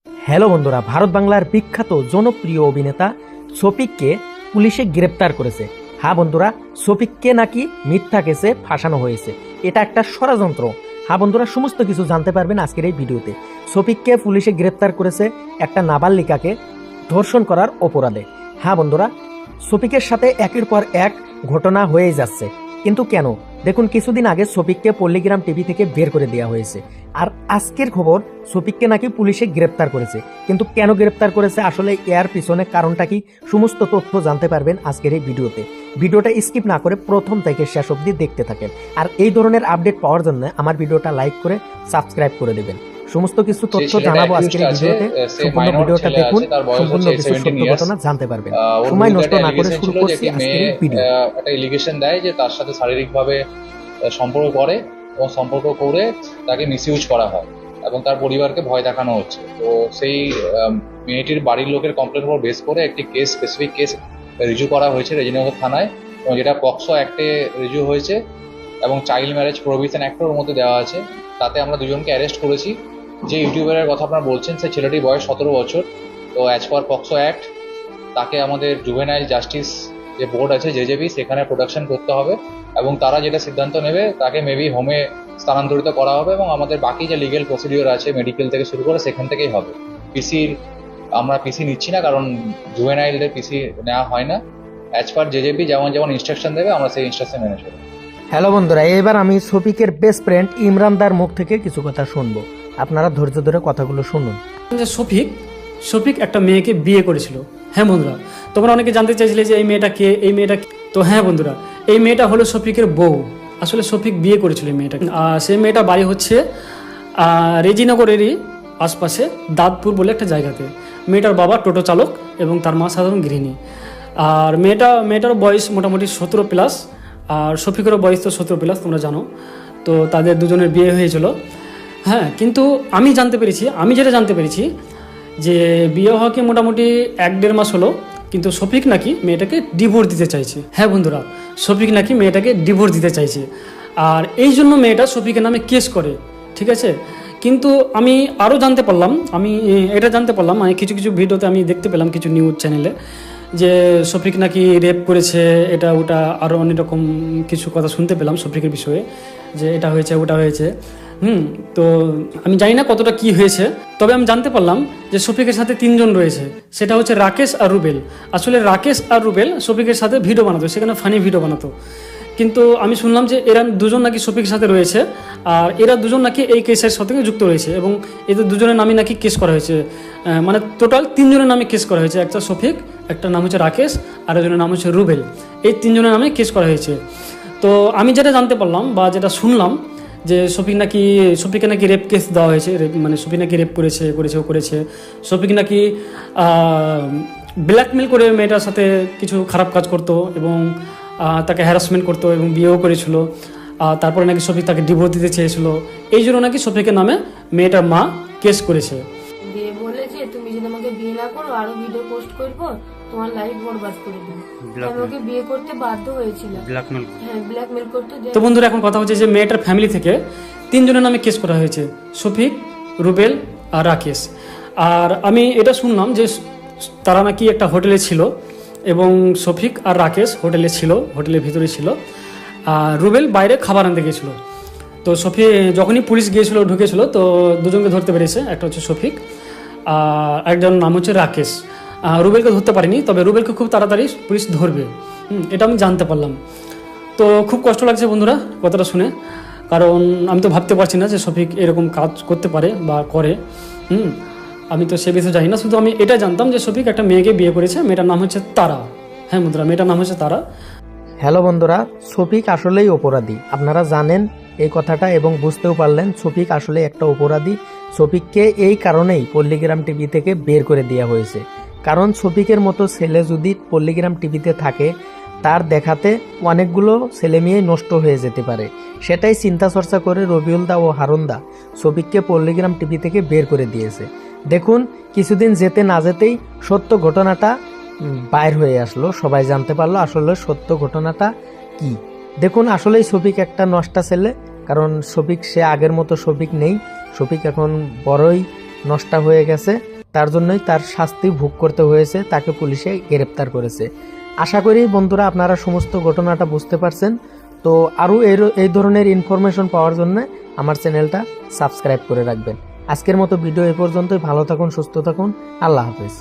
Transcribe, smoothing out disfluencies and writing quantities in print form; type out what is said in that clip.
Hello বন্ধুরা, ভারত বাংলার বিখ্যাত জনপ্রিয় অভিনেতা শফিককে পুলিশে গ্রেপ্তার করেছে। হ্যাঁ বন্ধুরা, শফিককে নাকি মিথ্যা কেসে ফাঁসানো হয়েছে। এটা একটা ষড়যন্ত্র। হ্যাঁ বন্ধুরা, সমস্ত কিছু জানতে পারবেন আজকের এই ভিডিওতে। শফিককে পুলিশে গ্রেপ্তার করেছে একটা নাবালিকাকে ধর্ষণ করার অপরাধে। হ্যাঁ বন্ধুরা, শফিকের সাথে একের পর এক ঘটনা হয়ে যাচ্ছে, কিন্তু কেন? দেখুন, কিছুদিন আগে শফিককে পল্লীগ্রাম টিভি থেকে বের করে দেওয়া হয়েছে, আর আজকের খবর শফিককে নাকি পুলিশে গ্রেপ্তার করেছে। কিন্তু কেন গ্রেপ্তার করেছে, আসলে এর পিছনে কারণটা কি, সমস্ত তথ্য জানতে পারবেন আজকের এই ভিডিওতে। ভিডিওটা স্কিপ না করে প্রথম থেকে শেষ অবধি দেখতে থাকেন। আর এই ধরনের আপডেট পাওয়ার জন্য আমার ভিডিওটা লাইক করে সাবস্ক্রাইব করে দেবেন। সমস্ত কিছু তথ্য জানাবো আজকের এই ভিডিওতে। সম্পূর্ণ ভিডিওটা দেখুন, সম্পূর্ণ কিছু সত্য ঘটনা জানতে পারবেন। সময় নষ্ট না করে শুরু করছি আজকের এই ভিডিও। একটা এলিগেশন দেয় যে তার সাথে শারীরিকভাবে সম্পর্ক করে এবং সম্পর্ক করে তাকে মিসইউজ করা হয় এবং তার পরিবারকে ভয় দেখানো হচ্ছে। তো সেই মেয়েটির বাড়ির লোকের কমপ্লেন উপর বেস করে একটি স্পেসিফিক কেস রিজু করা হয়েছে রেজিনগর থানায়, এবং যেটা পক্সো অ্যাক্টে রিজু হয়েছে এবং চাইল্ড ম্যারেজ প্রোহিবিশন অ্যাক্টের মধ্যে দেওয়া আছে। তাতে আমরা দুজনকে অ্যারেস্ট করেছি। যে ইউটিউবারের কথা আপনারা বলছেন, সেই ছেলেটির বয়স 17 বছর। তো অ্যাজ পার পক্সো অ্যাক্ট তাকে আমাদের জুভেনাইল জাস্টিস যে বোর্ড আছে জেজেবি, সেখানে প্রোডাকশন করতে হবে এবং তারা যেটা সিদ্ধান্ত নেবে তাকে মেবি হোমে স্থানান্তরিত করা হবে এবং আমাদের বাকি যে লিগেল প্রসিডিওর আছে মেডিকেল থেকে শুরু করে সেখান থেকেই হবে। আমরা পিসি নিচ্ছি না, কারণ জুভেনাইলদের পিসি নেওয়া হয় না। অ্যাজ পার জেজেবি যেমন ইনস্ট্রাকশন দেবে আমরা সেই ইনস্ট্রাকশন মেনে চলব। হ্যালো বন্ধুরা, এবার আমি শফিকের বেস্ট ফ্রেন্ড ইমরানদার মুখ থেকে কিছু কথা শুনবো। আপনারা ধৈর্য ধরে কথাগুলো শুনুন। যে শফিক একটা মেয়েকে বিয়ে করেছিল। হ্যাঁ বন্ধুরা, তোমরা অনেকে জানতে চাইছিলে যে এই মেয়েটা কে, এই মেয়েটা কে। তো হ্যাঁ বন্ধুরা, এই মেয়েটা হলো শফিকের বউ। আসলে শফিক বিয়ে করেছিল এই মেয়েটাকে। সেই মেয়েটা বাড়ি হচ্ছে রেজিনগরেরই আশপাশে দাঁতপুর বলে একটা জায়গাতে। মেয়েটার বাবা টোটো চালক এবং তার মা সাধারণ গৃহিণী। আর মেয়েটার বয়স মোটামুটি 17+, আর শফিকেরও বয়স তো 17+, তোমরা জানো। তো তাদের দুজনের বিয়ে হয়েছিল। হ্যাঁ, কিন্তু আমি যেটা জানতে পেরেছি যে বিয়ে হওয়াকে মোটামুটি 1-1.5 মাস হলো, কিন্তু শফিক নাকি মেয়েটাকে ডিভোর্স দিতে চাইছে। হ্যাঁ বন্ধুরা, শফিক নাকি মেয়েটাকে ডিভোর্স দিতে চাইছে, আর এই জন্য মেয়েটা শফিকের নামে কেস করে। ঠিক আছে, কিন্তু আমি আরও জানতে পারলাম, মানে কিছু ভিডিওতে আমি দেখতে পেলাম, কিছু নিউজ চ্যানেলে, যে শফিক নাকি রেপ করেছে, এটা ওটা আরও অনেক রকম কিছু কথা শুনতে পেলাম শফিকের বিষয়ে, যে এটা হয়েছে ওটা হয়েছে। তো আমি জানি না কতটা কি হয়েছে, তবে আমি জানতে পারলাম যে শফিকের সাথে 3 জন রয়েছে। সেটা হচ্ছে রাকেশ আর রুবেল। আসলে রাকেশ আর রুবেল শফিকের সাথে ভিডিও বানাতো, সেখানে ফানি ভিডিও বানাতো। কিন্তু আমি শুনলাম যে এরা দুজন নাকি শফিকের সাথে রয়েছে, আর এরা দুজন নাকি এই কেসের সাথে যুক্ত রয়েছে, এবং এদের দুজনের নামে নাকি কেস করা হয়েছে। মানে টোটাল 3 জনের নামে কেস করা হয়েছে। একটা শফিক, একটা নাম হচ্ছে রাকেশ, আর একজনের নাম হচ্ছে রুবেল। এই 3 জনের নামে কেস করা হয়েছে। তো আমি যেটা জানতে পারলাম বা যেটা শুনলাম, যে শফিককে নাকি রেপ কেস দেওয়া হয়েছে, মানে শফিক নাকি রেপ করেছে। শফিক নাকি ব্ল্যাকমেল করে মেয়েটার সাথে কিছু খারাপ কাজ করতো এবং তাকে হ্যারাসমেন্ট করতো এবং বিয়েও করেছিল। তারপরে নাকি শফিক তাকে ডিভোর্স দিতে চেয়েছিল। এই জন্য নাকি শফিকের নামে মেয়েটার মা কেস করেছে। দিয়ে বলেছে, তুমি যদি আমাকে বিয়ে না করো আরো ভিডিও পোস্ট করবো, তোমার লাইফ বরবাদ করে দেবো। আমি ওকে বিয়ে করতে বাধ্য হয়েছিলাম, ব্ল্যাকমেল করতে। তো বন্ধুরা, এখন কথা হচ্ছে যে মেয়েটার ফ্যামিলি থেকে 3 জনের নামে কেস করা হয়েছে, শফিক, রুবেল আর রাকেশ। আর আমি এটা শুনলাম যে তারা নাকি একটা হোটেলে ছিল এবং শফিক আর রাকেশ হোটেলের ভিতরে ছিল, আর রুবেল বাইরে খাবার আনতে গিয়েছিল। তো যখনই পুলিশ ঢুকেছিল, তো দুজনকে ধরতে পেরেছে। একটা হচ্ছে শফিক, আর একজন নাম হচ্ছে রাকেশ। রুবেলকে ধরতে পারিনি, তবে রুবেলকে খুব তাড়াতাড়ি পুলিশ ধরবে, এটা আমি জানতে পারলাম। তো খুব কষ্ট লাগছে বন্ধুরা কথাটা শুনে, কারণ আমি তো ভাবতে পারছি না যে শফিক এরকম কাজ করতে পারে বা করে। আমি তো সে বিষয়ে জানি না, শুধু আমি এটা জানতাম যে শফিক একটা মেয়েকে বিয়ে করেছে, মেয়েটার নাম হচ্ছে তারা। হ্যাঁ বন্ধুরা, মেয়েটার নাম হচ্ছে তারা। হ্যালো বন্ধুরা, শফিক আসলেই অপরাধী, আপনারা জানেন এই কথাটা এবং বুঝতেও পারলেন শফিক আসলে একটা অপরাধী। শফিককে এই কারণেই পল্লীগ্রাম টিভি থেকে বের করে দেওয়া হয়েছে, কারণ শফিকের মতো ছেলে যদি পল্লীগ্রাম টিভিতে থাকে, তার দেখাতে অনেকগুলো ছেলে মেয়ে নষ্ট হয়ে যেতে পারে। সেটাই চিন্তা চর্চা করে রবিউলদা ও হারুনদা শফিককে পল্লীগ্রাম টিভি থেকে বের করে দিয়েছে। দেখুন, কিছুদিন যেতে না যেতেই সত্য ঘটনাটা বাইর হয়ে আসলো, সবাই জানতে পারলো আসলে সত্য ঘটনাটা কি। দেখুন, আসলেই শফিক একটা নষ্টা ছেলে, কারণ শফিক সে আগের মতো শফিক নেই। শফিক এখন বড়ই নষ্ট হয়ে গেছে, তার জন্যই তার শাস্তি ভোগ করতে হয়েছে, তাকে পুলিশে গ্রেপ্তার করেছে। আশা করি বন্ধুরা আপনারা সমস্ত ঘটনাটা বুঝতে পারছেন। তো আরও এই ধরনের ইনফরমেশন পাওয়ার জন্য আমার চ্যানেলটা সাবস্ক্রাইব করে রাখবেন। আজকের মতো ভিডিও এই পর্যন্তই। ভালো থাকুন, সুস্থ থাকুন, আল্লাহ হাফেজ।